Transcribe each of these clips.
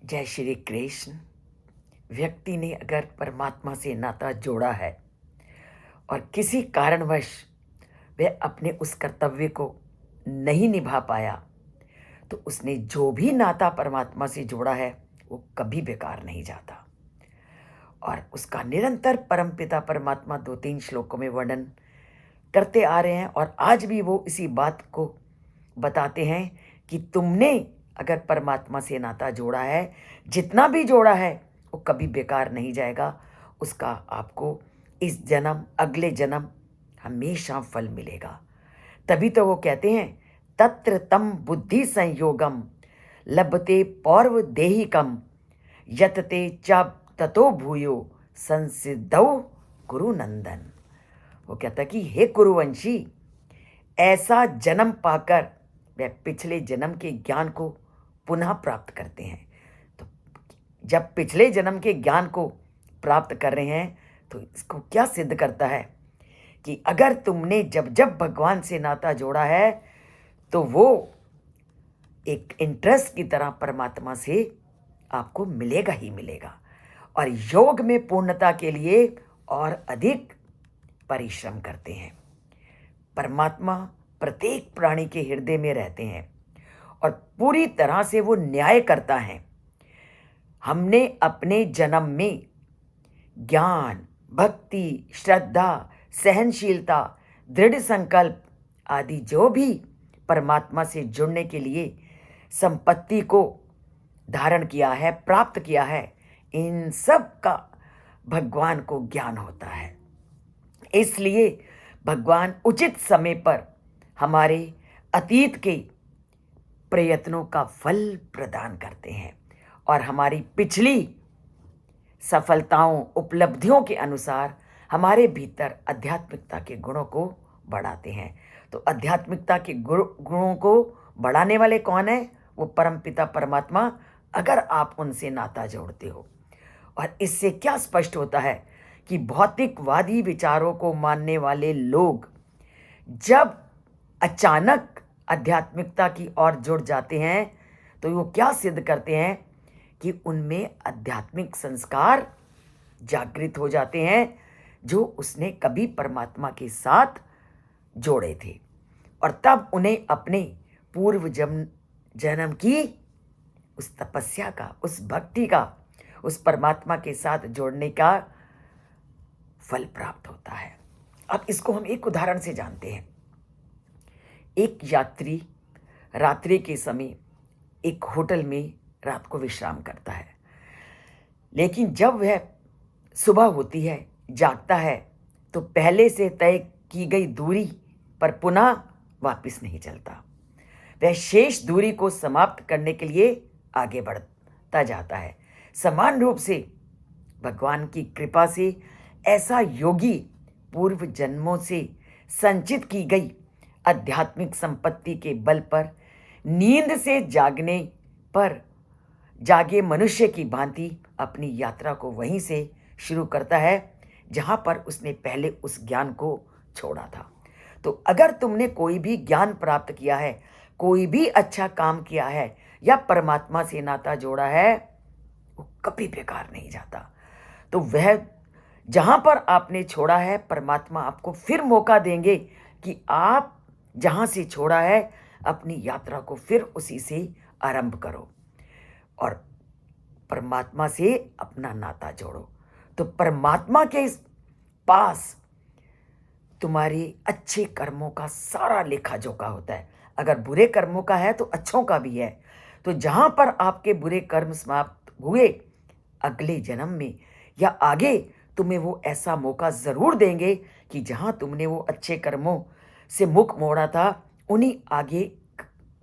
जय श्री कृष्ण। व्यक्ति ने अगर परमात्मा से नाता जोड़ा है और किसी कारणवश वह अपने उस कर्तव्य को नहीं निभा पाया, तो उसने जो भी नाता परमात्मा से जोड़ा है वो कभी बेकार नहीं जाता। और उसका निरंतर परमपिता परमात्मा 2-3 श्लोकों में वर्णन करते आ रहे हैं और आज भी वो इसी बात को बताते हैं कि तुमने अगर परमात्मा से नाता जोड़ा है, जितना भी जोड़ा है वो कभी बेकार नहीं जाएगा। उसका आपको इस जन्म अगले जन्म हमेशा फल मिलेगा। तभी तो वो कहते हैं तत्र तम बुद्धि संयोगम लभते पौर्व देहिकम यतते च ततो भूयो संसिद्धौ कुरु नंदन। वो कहता कि हे कुरुवंशी, ऐसा जन्म पाकर वह पिछले जन्म के ज्ञान को पुनः प्राप्त करते हैं। तो जब पिछले जन्म के ज्ञान को प्राप्त कर रहे हैं तो इसको क्या सिद्ध करता है कि अगर तुमने जब जब भगवान से नाता जोड़ा है तो वो एक इंटरेस्ट की तरह परमात्मा से आपको मिलेगा ही मिलेगा। और योग में पूर्णता के लिए और अधिक परिश्रम करते हैं। परमात्मा प्रत्येक प्राणी के हृदय में रहते हैं और पूरी तरह से वो न्याय करता है। हमने अपने जन्म में ज्ञान, भक्ति, श्रद्धा, सहनशीलता, दृढ़ संकल्प आदि जो भी परमात्मा से जुड़ने के लिए संपत्ति को धारण किया है, प्राप्त किया है, इन सब का भगवान को ज्ञान होता है। इसलिए भगवान उचित समय पर हमारे अतीत के प्रयत्नों का फल प्रदान करते हैं और हमारी पिछली सफलताओं, उपलब्धियों के अनुसार हमारे भीतर आध्यात्मिकता के गुणों को बढ़ाते हैं। तो आध्यात्मिकता के गुणों को बढ़ाने वाले कौन है? वो परमपिता परमात्मा, अगर आप उनसे नाता जोड़ते हो। और इससे क्या स्पष्ट होता है कि भौतिकवादी विचारों को मानने वाले लोग जब अचानक आध्यात्मिकता की ओर जुड़ जाते हैं तो वो क्या सिद्ध करते हैं कि उनमें आध्यात्मिक संस्कार जागृत हो जाते हैं जो उसने कभी परमात्मा के साथ जोड़े थे। और तब उन्हें अपने पूर्व जन्म की उस तपस्या का, उस भक्ति का, उस परमात्मा के साथ जोड़ने का फल प्राप्त होता है। अब इसको हम एक उदाहरण से जानते हैं। एक यात्री रात्रि के समय एक होटल में रात को विश्राम करता है, लेकिन जब वह सुबह होती है, जागता है, तो पहले से तय की गई दूरी पर पुनः वापस नहीं चलता। वह शेष दूरी को समाप्त करने के लिए आगे बढ़ता जाता है। समान रूप से भगवान की कृपा से ऐसा योगी पूर्व जन्मों से संचित की गई आध्यात्मिक संपत्ति के बल पर नींद से जागने पर जागे मनुष्य की भांति अपनी यात्रा को वहीं से शुरू करता है जहां पर उसने पहले उस ज्ञान को छोड़ा था। तो अगर तुमने कोई भी ज्ञान प्राप्त किया है, कोई भी अच्छा काम किया है या परमात्मा से नाता जोड़ा है, वो कभी बेकार नहीं जाता। तो वह जहां पर आपने छोड़ा है, परमात्मा आपको फिर मौका देंगे कि आप जहां से छोड़ा है अपनी यात्रा को फिर उसी से आरंभ करो और परमात्मा से अपना नाता जोड़ो। तो परमात्मा के पास तुम्हारे अच्छे कर्मों का सारा लेखा जोखा होता है। अगर बुरे कर्मों का है तो अच्छों का भी है। तो जहां पर आपके बुरे कर्म समाप्त हुए, अगले जन्म में या आगे तुम्हें वो ऐसा मौका जरूर देंगे कि जहां तुमने वो अच्छे कर्मों से मुख मोड़ा था, उन्हीं आगे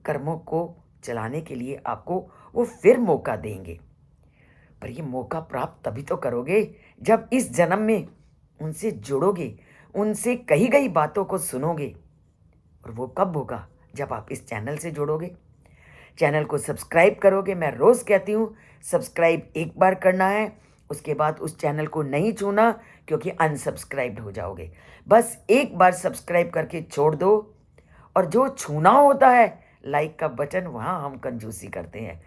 कर्मों को चलाने के लिए आपको वो फिर मौका देंगे। पर ये मौका प्राप्त तभी तो करोगे जब इस जन्म में उनसे जुड़ोगे, उनसे कही गई बातों को सुनोगे। और वो कब होगा? जब आप इस चैनल से जुड़ोगे, चैनल को सब्सक्राइब करोगे। मैं रोज कहती हूँ सब्सक्राइब एक बार करना है, उसके बाद उस चैनल को नहीं छूना क्योंकि अनसब्सक्राइब्ड हो जाओगे। बस एक बार सब्सक्राइब करके छोड़ दो। और जो छूना होता है लाइक का बटन, वहाँ हम कंजूसी करते हैं।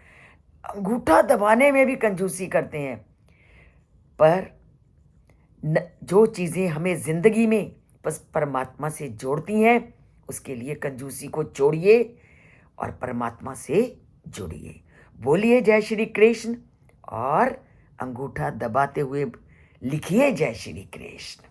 अंगूठा दबाने में भी कंजूसी करते हैं। पर जो चीज़ें हमें ज़िंदगी में बस परमात्मा से जोड़ती हैं, उसके लिए कंजूसी को छोड़िए और परमात्मा से जुड़िए। बोलिए जय श्री कृष्ण और अंगूठा दबाते हुए लिखिए जय श्री कृष्ण।